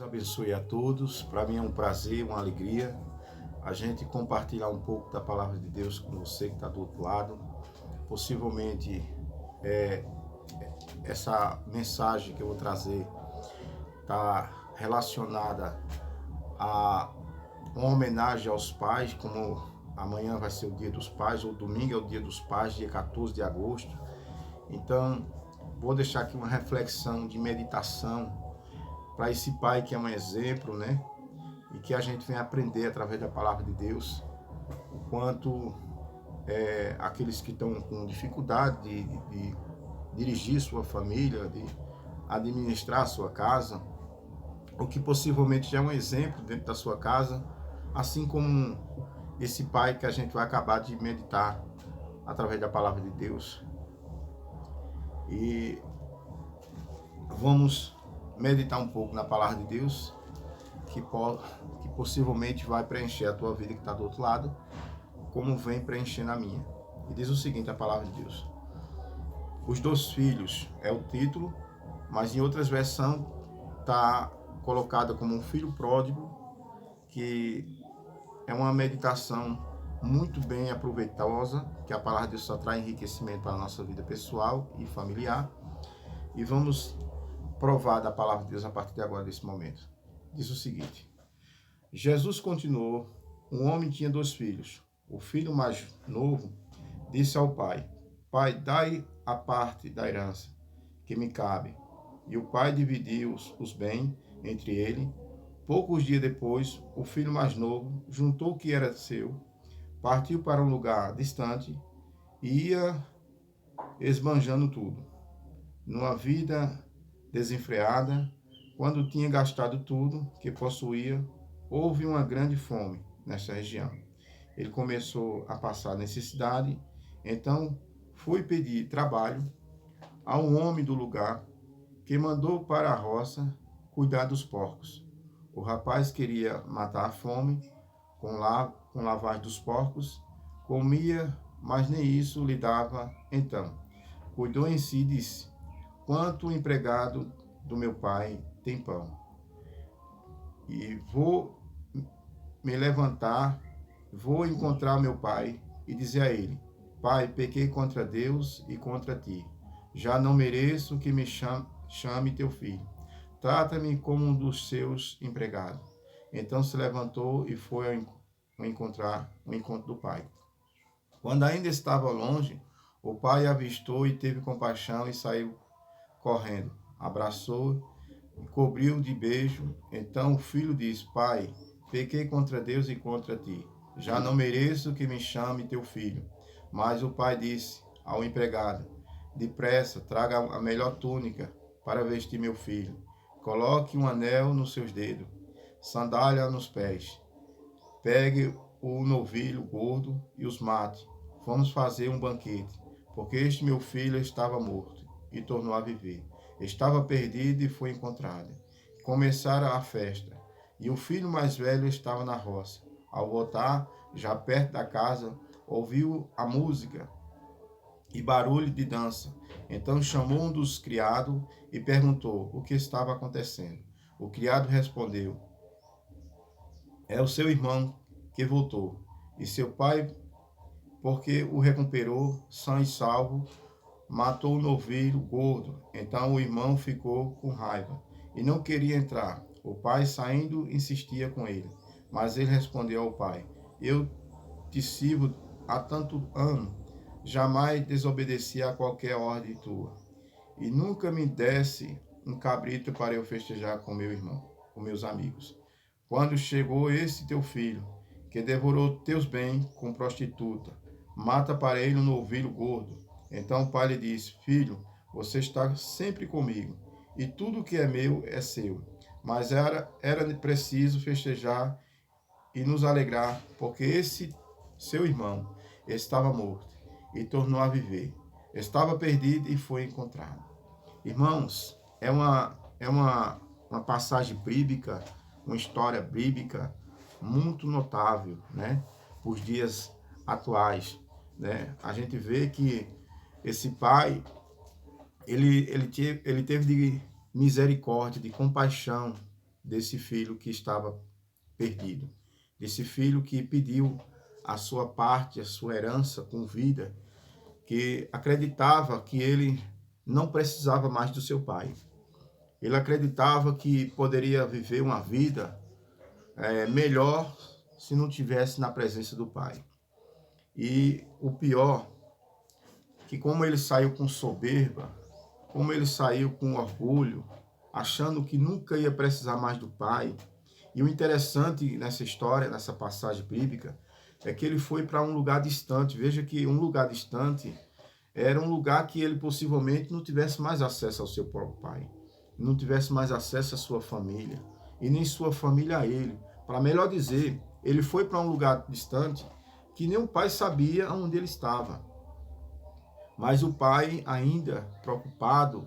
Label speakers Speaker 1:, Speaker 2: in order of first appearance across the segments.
Speaker 1: Deus abençoe a todos. Para mim é um prazer, uma alegria a gente compartilhar um pouco da palavra de Deus com você que está do outro lado. Possivelmente é, essa mensagem que eu vou trazer está relacionada a uma homenagem aos pais, como amanhã vai ser o Dia dos Pais, ou domingo é o Dia dos Pais, dia 14 de agosto. Então, vou deixar aqui uma reflexão de meditação para esse pai que é um exemplo, né? E que a gente vem aprender através da palavra de Deus o quanto aqueles que estão com dificuldade de dirigir sua família, de administrar sua casa, o que possivelmente já é um exemplo dentro da sua casa, assim como esse pai que a gente vai acabar de meditar através da palavra de Deus. E vamos meditar um pouco na palavra de Deus, que possivelmente vai preencher a tua vida que está do outro lado, como vem preenchendo a minha. E diz o seguinte, a palavra de Deus: Os dois filhos é o título, mas em outras versões está colocada como um filho pródigo, que é uma meditação muito bem aproveitosa, que a palavra de Deus só traz enriquecimento para a nossa vida pessoal e familiar. E vamos provar da palavra de Deus a partir de agora, desse momento. Diz o seguinte: Jesus continuou: um homem tinha dois filhos. O filho mais novo disse ao pai: Pai, dai a parte da herança que me cabe. E o pai dividiu os bens entre ele. Poucos dias depois, o filho mais novo juntou o que era seu, partiu para um lugar distante e ia esbanjando tudo. Numa vida desenfreada, quando tinha gastado tudo que possuía, houve uma grande fome nessa região. Ele começou a passar necessidade, então foi pedir trabalho a um homem do lugar que mandou para a roça cuidar dos porcos. O rapaz queria matar a fome com lavagem dos porcos, comia, mas nem isso lhe dava. Então, cuidou em si e disse: Quanto o empregado do meu pai tem pão, e vou me levantar, vou encontrar meu pai e dizer a ele: Pai, pequei contra Deus e contra ti. Já não mereço que me chame teu filho. Trata-me como um dos seus empregados. Então se levantou e foi ao encontro do pai. Quando ainda estava longe, o pai avistou e teve compaixão e saiu correndo. Abraçou e cobriu de beijo. Então o filho disse: Pai, pequei contra Deus e contra ti. Já não mereço que me chame teu filho. Mas o pai disse ao empregado: Depressa, traga a melhor túnica para vestir meu filho. Coloque um anel nos seus dedos, sandália nos pés. Pegue o novilho gordo e os mate. Vamos fazer um banquete, porque este meu filho estava morto e tornou a viver. Estava perdido e foi encontrado. Começaram a festa, e o filho mais velho estava na roça. Ao voltar, já perto da casa, ouviu a música e barulho de dança. Então chamou um dos criados e perguntou o que estava acontecendo. O criado respondeu: É o seu irmão que voltou, e seu pai, porque o recuperou são e salvo, matou o novilho gordo. Então o irmão ficou com raiva e não queria entrar. O pai, saindo, insistia com ele. Mas ele respondeu ao pai: Eu te sirvo há tanto ano, jamais desobedeci a qualquer ordem tua, e nunca me desse um cabrito para eu festejar com meu irmão, com meus amigos. Quando chegou esse teu filho, que devorou teus bens com prostituta, mata para ele um novilho gordo. Então o pai lhe disse: Filho, você está sempre comigo, e tudo que é meu é seu. Mas era preciso festejar e nos alegrar, porque esse seu irmão estava morto e tornou a viver. Estava perdido e foi encontrado. Irmãos, uma passagem bíblica, uma história bíblica muito notável, né? Para os dias atuais, né? A gente vê que esse pai, ele teve de misericórdia, de compaixão, desse filho que estava perdido, desse filho que pediu a sua parte, a sua herança com vida, que acreditava que ele não precisava mais do seu pai. Ele acreditava que poderia viver uma vida melhor se não tivesse na presença do pai. E o pior, que como ele saiu com soberba, como ele saiu com orgulho, achando que nunca ia precisar mais do pai. E o interessante nessa história, nessa passagem bíblica, é que ele foi para um lugar distante. Veja que um lugar distante era um lugar que ele possivelmente não tivesse mais acesso ao seu próprio pai, não tivesse mais acesso à sua família, e nem sua família a ele. Para melhor dizer, ele foi para um lugar distante que nem o pai sabia onde ele estava. Mas o pai, ainda preocupado,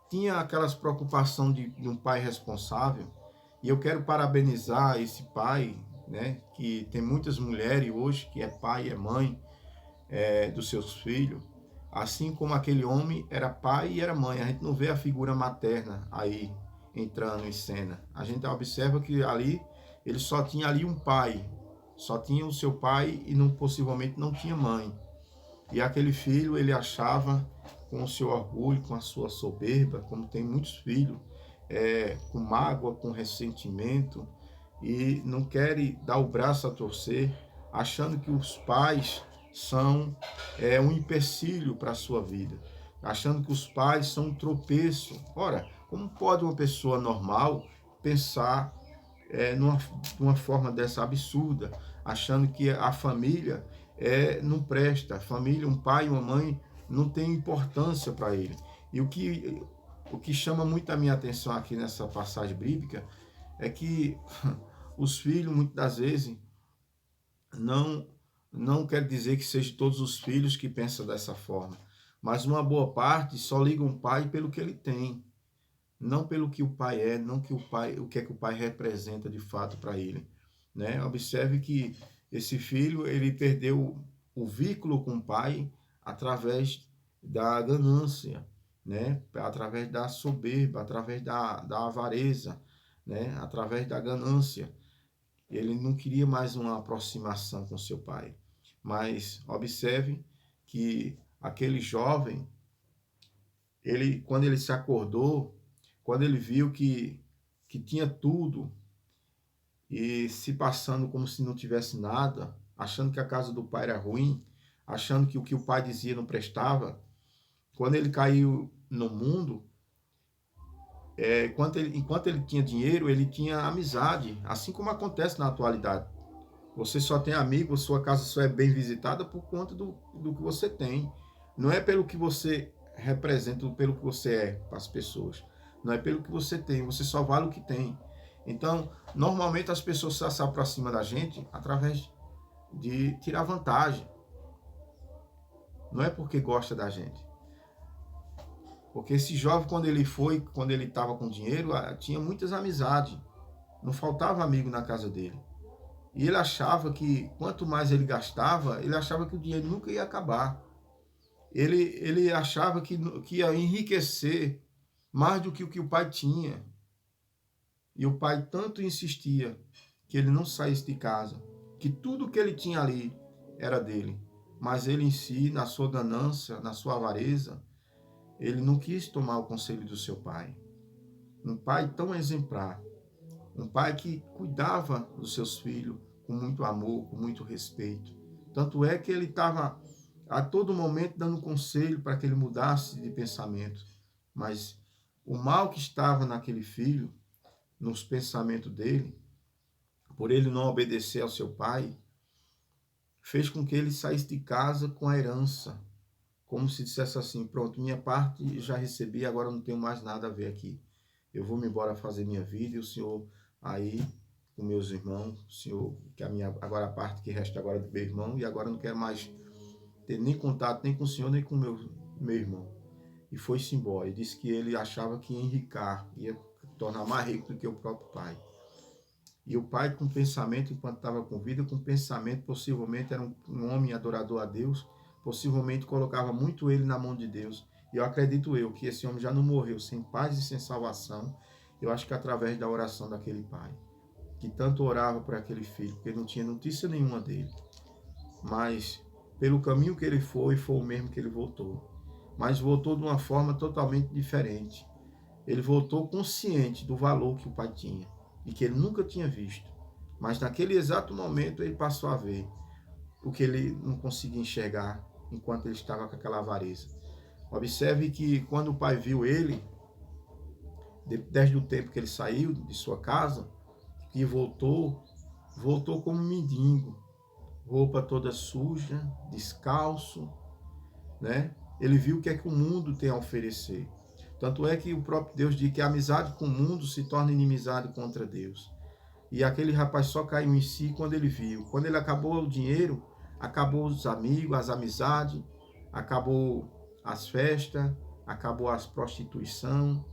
Speaker 1: tinha aquelas preocupações de um pai responsável. E eu quero parabenizar esse pai, né, que tem muitas mulheres hoje, que é pai e é mãe dos seus filhos, assim como aquele homem era pai e era mãe. A gente não vê a figura materna aí entrando em cena. A gente observa que ali ele só tinha ali um pai, só tinha o seu pai e não, possivelmente não tinha mãe. E aquele filho, ele achava, com o seu orgulho, com a sua soberba, como tem muitos filhos, com mágoa, com ressentimento, e não querem dar o braço a torcer, achando que os pais são um empecilho para a sua vida, achando que os pais são um tropeço. Ora, como pode uma pessoa normal pensar numa forma dessa absurda, achando que a família não presta, a família, um pai e uma mãe não tem importância para ele. E o que chama muito a minha atenção aqui nessa passagem bíblica é que os filhos, muitas das vezes, não quer dizer que sejam todos os filhos que pensam dessa forma, mas uma boa parte só liga um pai pelo que ele tem, não pelo que o pai é, não que o que é que o pai representa de fato para ele, né? Observe que esse filho, ele perdeu o vínculo com o pai através da ganância, né? Através da soberba, através da avareza, né? Através da ganância. Ele não queria mais uma aproximação com seu pai. Mas observe que aquele jovem, quando ele se acordou, quando ele viu que tinha tudo e se passando como se não tivesse nada, achando que a casa do pai era ruim, achando que o que o pai dizia não prestava, quando ele caiu no mundo, enquanto ele tinha dinheiro, ele tinha amizade, assim como acontece na atualidade. Você só tem amigos, sua casa só é bem visitada por conta do que você tem. Não é pelo que você representa, pelo que você é para as pessoas. Não é pelo que você tem, você só vale o que tem. Então, normalmente as pessoas se aproximam da gente através de tirar vantagem. Não é porque gosta da gente. Porque esse jovem, quando ele estava com dinheiro, tinha muitas amizades. Não faltava amigo na casa dele. E ele achava que quanto mais ele gastava, ele achava que o dinheiro nunca ia acabar. Ele achava que ia enriquecer mais do que o pai tinha. E o pai tanto insistia que ele não saísse de casa, que tudo que ele tinha ali era dele. Mas ele em si, na sua ganância, na sua avareza, ele não quis tomar o conselho do seu pai. Um pai tão exemplar, um pai que cuidava dos seus filhos com muito amor, com muito respeito. Tanto é que ele estava a todo momento dando conselho para que ele mudasse de pensamento. Mas o mal que estava naquele filho, nos pensamentos dele, por ele não obedecer ao seu pai, fez com que ele saísse de casa com a herança, como se dissesse assim: pronto, minha parte já recebi, agora não tenho mais nada a ver aqui. Eu vou me embora fazer minha vida e o senhor aí com meus irmãos, o senhor, que agora a parte que resta agora do meu irmão, e agora não quero mais ter nem contato nem com o senhor, nem com meu irmão. E foi-se embora. E disse que ele achava que ia enricar, ia tornar mais rico do que o próprio pai. E o pai, com pensamento, enquanto estava com vida, com pensamento, possivelmente era um homem adorador a Deus, possivelmente colocava muito ele na mão de Deus. E eu acredito que esse homem já não morreu sem paz e sem salvação. Eu acho que através da oração daquele pai, que tanto orava por aquele filho, porque não tinha notícia nenhuma dele. Mas pelo caminho que ele foi o mesmo que ele voltou. Mas voltou de uma forma totalmente diferente. Ele voltou consciente do valor que o pai tinha e que ele nunca tinha visto. Mas naquele exato momento ele passou a ver o que ele não conseguia enxergar enquanto ele estava com aquela avareza. Observe que quando o pai viu ele, desde o tempo que ele saiu de sua casa, e voltou como mendigo, roupa toda suja, descalço, né? Ele viu o que é que o mundo tem a oferecer. Tanto é que o próprio Deus diz que a amizade com o mundo se torna inimizade contra Deus. E aquele rapaz só caiu em si quando ele viu. Quando ele acabou o dinheiro, acabou os amigos, as amizades, acabou as festas, acabou a prostituição.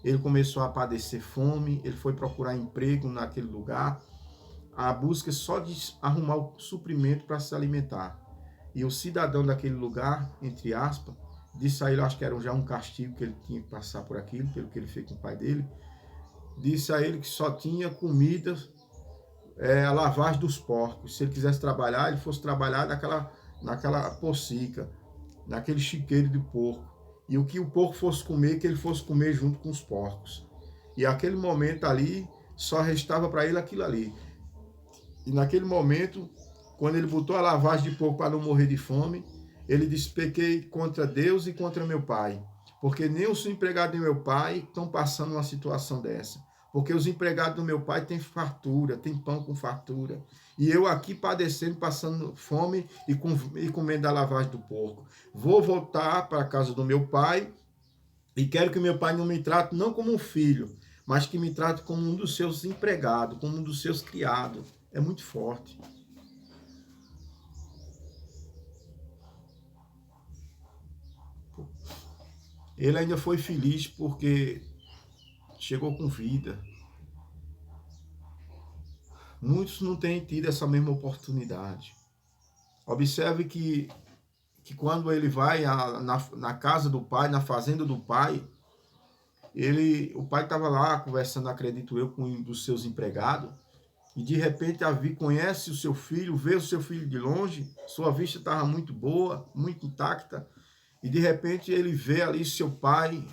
Speaker 1: Ele começou a padecer fome, ele foi procurar emprego naquele lugar. A busca só de arrumar o suprimento para se alimentar. E o cidadão daquele lugar, entre aspas, disse a ele, acho que era já um castigo que ele tinha que passar por aquilo, pelo que ele fez com o pai dele, disse a ele que só tinha comida, a lavagem dos porcos. Se ele quisesse trabalhar, ele fosse trabalhar naquela pocica, naquele chiqueiro de porco. E o que o porco fosse comer, que ele fosse comer junto com os porcos. E aquele momento ali, só restava para ele aquilo ali. E naquele momento, quando ele botou a lavagem de porco para não morrer de fome, ele disse, pequei contra Deus e contra meu pai, porque nem os empregados do meu pai estão passando uma situação dessa, porque os empregados do meu pai têm fartura, têm pão com fartura, e eu aqui padecendo, passando fome e comendo a lavagem do porco. Vou voltar para a casa do meu pai e quero que meu pai não me trate não como um filho, mas que me trate como um dos seus empregados, como um dos seus criados. É muito forte. Ele ainda foi feliz porque chegou com vida. Muitos não têm tido essa mesma oportunidade. Observe que quando ele vai na casa do pai, na fazenda do pai, o pai estava lá conversando, acredito eu, com um dos seus empregados, e de repente conhece o seu filho, vê o seu filho de longe, sua vista estava muito boa, muito intacta, e de repente ele vê ali seu pai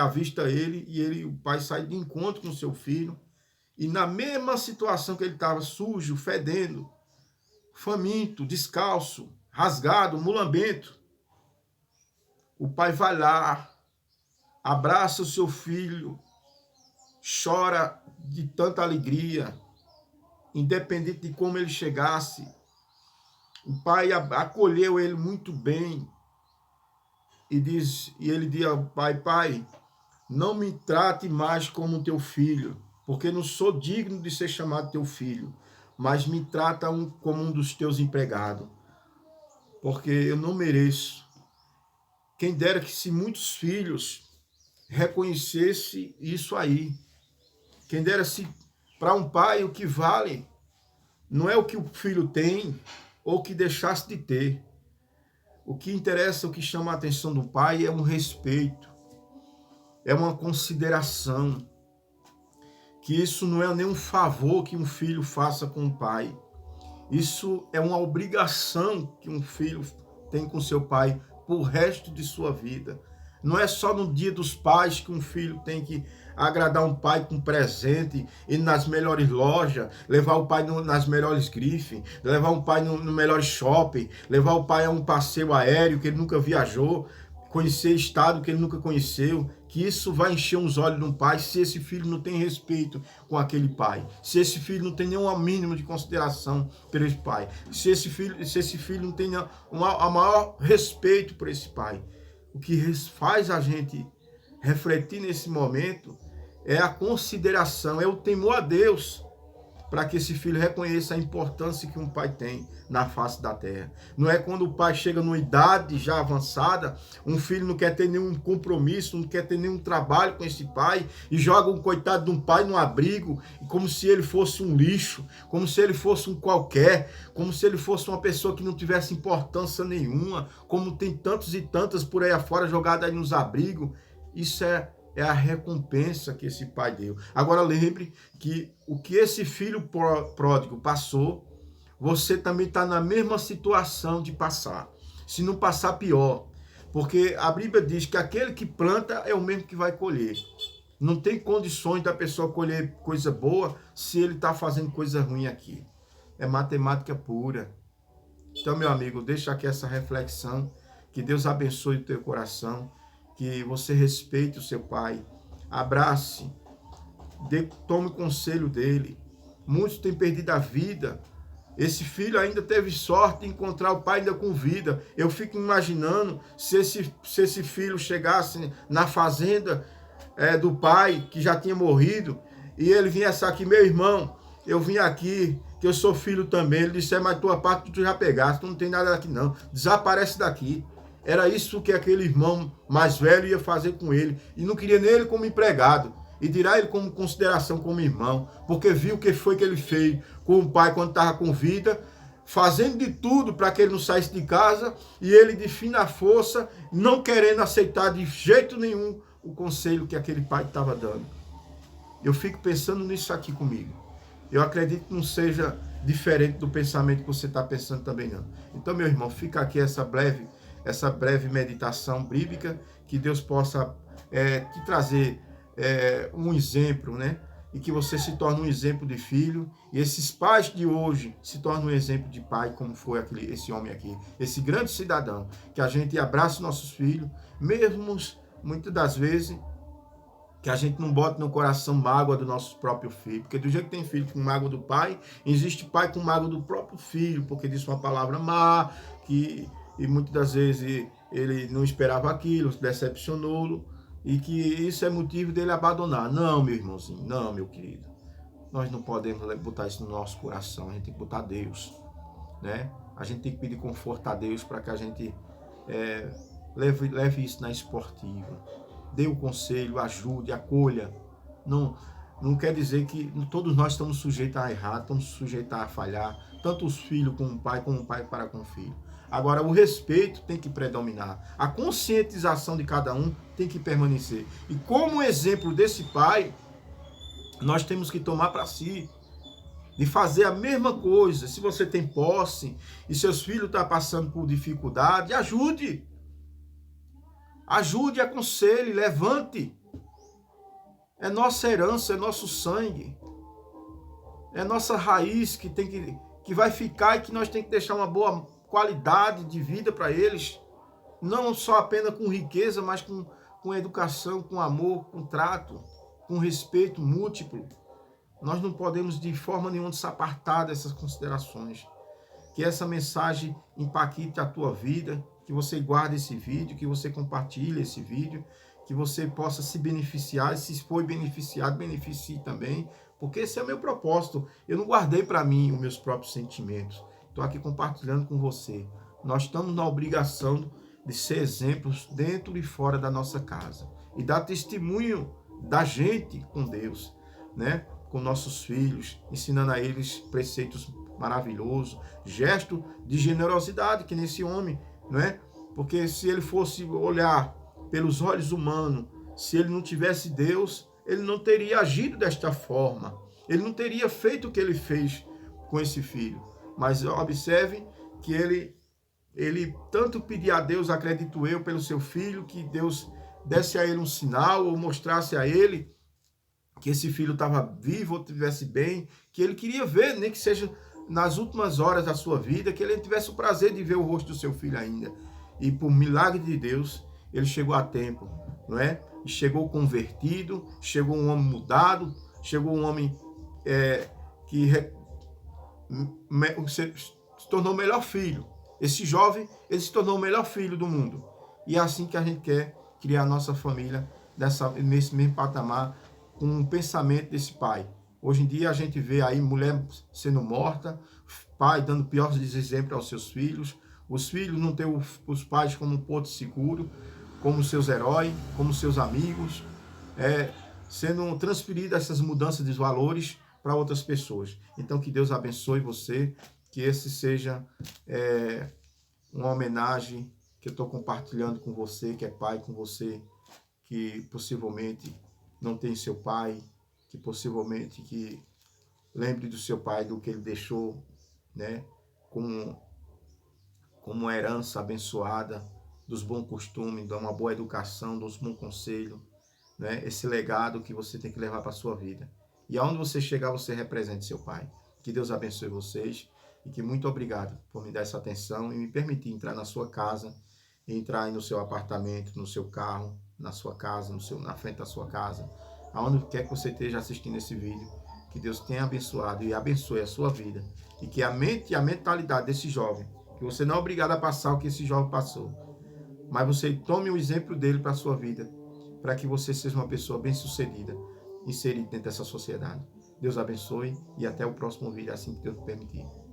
Speaker 1: avista ele, e o pai sai de encontro com seu filho, e na mesma situação que ele estava, sujo, fedendo, faminto, descalço, rasgado, mulambento, o pai vai lá, abraça o seu filho, chora de tanta alegria, independente de como ele chegasse. O pai acolheu ele muito bem e ele diz ao pai, pai, não me trate mais como teu filho, porque não sou digno de ser chamado teu filho, mas me trata como um dos teus empregados, porque eu não mereço. Quem dera que se muitos filhos reconhecesse isso aí. Quem dera se para um pai o que vale não é o que o filho tem ou que deixasse de ter. O que interessa, o que chama a atenção do pai é um respeito, é uma consideração, que isso não é nenhum favor que um filho faça com o pai. Isso é uma obrigação que um filho tem com seu pai por resto de sua vida. Não é só no dia dos pais que um filho tem que agradar um pai com presente, ir nas melhores lojas, levar o pai nas melhores grifes, levar o pai no melhor shopping, levar o pai a um passeio aéreo que ele nunca viajou, conhecer estado que ele nunca conheceu, que isso vai encher os olhos de um pai se esse filho não tem respeito com aquele pai, se esse filho não tem nenhum mínimo de consideração por esse pai, se esse filho não tem a maior respeito por esse pai. O que faz a gente refletir nesse momento é a consideração, é o temor a Deus, para que esse filho reconheça a importância que um pai tem na face da terra. Não é quando o pai chega numa idade já avançada, um filho não quer ter nenhum compromisso, não quer ter nenhum trabalho com esse pai, e joga um coitado de um pai num abrigo, como se ele fosse um lixo, como se ele fosse um qualquer, como se ele fosse uma pessoa que não tivesse importância nenhuma, como tem tantos e tantas por aí afora jogadas aí nos abrigos. Isso é é a recompensa que esse pai deu. Agora lembre que o que esse filho pródigo passou, você também está na mesma situação de passar. Se não passar, pior. Porque a Bíblia diz que aquele que planta é o mesmo que vai colher. Não tem condições da pessoa colher coisa boa se ele está fazendo coisa ruim aqui. É matemática pura. Então, meu amigo, deixa aqui essa reflexão. Que Deus abençoe o teu coração. Que você respeite o seu pai. Abrace. Tome conselho dele. Muitos têm perdido a vida. Esse filho ainda teve sorte de encontrar o pai ainda com vida. Eu fico imaginando se esse filho chegasse na fazenda do pai, que já tinha morrido, e ele viesse aqui: meu irmão, eu vim aqui, que eu sou filho também. Ele disse: mas tua parte tu já pegaste, tu não tem nada daqui não, desaparece daqui. Era isso que aquele irmão mais velho ia fazer com ele, e não queria nem ele como empregado, e dirá ele como consideração como irmão, porque viu o que foi que ele fez com o pai quando estava com vida, fazendo de tudo para que ele não saísse de casa, e ele de fina força, não querendo aceitar de jeito nenhum o conselho que aquele pai estava dando. Eu fico pensando nisso aqui comigo. Eu acredito que não seja diferente do pensamento que você está pensando também, não. Então, meu irmão, fica aqui essa breve meditação bíblica, que Deus possa te trazer um exemplo, né? E que você se torne um exemplo de filho, e esses pais de hoje se tornem um exemplo de pai, como foi esse homem aqui, esse grande cidadão, que a gente abraça nossos filhos, mesmo muitas das vezes que a gente não bota no coração mágoa do nosso próprio filho, porque do jeito que tem filho com mágoa do pai, existe pai com mágoa do próprio filho, porque disse uma palavra má, e muitas das vezes ele não esperava aquilo, decepcionou-lo, e que isso é motivo dele abandonar. Não, meu irmãozinho, não, meu querido. Nós não podemos botar isso no nosso coração, a gente tem que botar Deus, né? A gente tem que pedir conforto a Deus para que a gente leve isso na esportiva. Dê o conselho, ajude, acolha. Não quer dizer que todos nós estamos sujeitos a errar, estamos sujeitos a falhar, tanto os filhos como o pai para com o filho. Agora, o respeito tem que predominar. A conscientização de cada um tem que permanecer. E como exemplo desse pai, nós temos que tomar para si de fazer a mesma coisa. Se você tem posse e seus filhos estão passando por dificuldade, ajude. Ajude, aconselhe, levante. É nossa herança, é nosso sangue. É nossa raiz que vai ficar, e que nós temos que deixar uma boa qualidade de vida para eles. Não só apenas com riqueza, mas com educação, com amor, com trato, com respeito múltiplo. Nós não podemos de forma nenhuma se apartar dessas considerações. Que essa mensagem impacte a tua vida, que você guarde esse vídeo, que você compartilhe esse vídeo, que você possa se beneficiar, e se for beneficiado, beneficie também, porque esse é o meu propósito. Eu não guardei para mim os meus próprios sentimentos. Estou aqui compartilhando com você. Nós estamos na obrigação de ser exemplos dentro e fora da nossa casa, e dar testemunho da gente com Deus, né? Com nossos filhos, ensinando a eles preceitos maravilhosos, gesto de generosidade que nesse homem, não é? Porque se ele fosse olhar pelos olhos humanos, se ele não tivesse Deus, ele não teria agido desta forma, ele não teria feito o que ele fez com esse filho. Mas observe que ele tanto pedia a Deus, acredito eu, pelo seu filho, que Deus desse a ele um sinal, ou mostrasse a ele que esse filho estava vivo ou estivesse bem, que ele queria ver, nem que seja nas últimas horas da sua vida, que ele tivesse o prazer de ver o rosto do seu filho ainda. E por milagre de Deus, ele chegou a tempo, não é? E chegou convertido, chegou um homem mudado, chegou um homem que se tornou o melhor filho. Esse jovem, ele se tornou o melhor filho do mundo. E é assim que a gente quer criar a nossa família nesse mesmo patamar, com um pensamento desse pai. Hoje em dia a gente vê aí mulher sendo morta, pai dando piores exemplos aos seus filhos, os filhos não têm os pais como um porto seguro, como seus heróis, como seus amigos, sendo transferidas essas mudanças de valores para outras pessoas. Então que Deus abençoe você, que esse seja uma homenagem que eu estou compartilhando com você, que é pai, com você, que possivelmente não tem seu pai, que possivelmente que lembre do seu pai, do que ele deixou, né, como uma herança abençoada, dos bons costumes, de uma boa educação, dos bons conselhos, né, esse legado que você tem que levar para a sua vida. E aonde você chegar, você represente seu pai. Que Deus abençoe vocês e que muito obrigado por me dar essa atenção e me permitir entrar na sua casa, entrar aí no seu apartamento, no seu carro, na sua casa, na frente da sua casa, aonde quer que você esteja assistindo esse vídeo, que Deus tenha abençoado e abençoe a sua vida e que a mente e a mentalidade desse jovem, que você não é obrigado a passar o que esse jovem passou, mas você tome o exemplo dele para a sua vida, para que você seja uma pessoa bem-sucedida, inserida dentro dessa sociedade. Deus abençoe e até o próximo vídeo, assim que Deus permitir.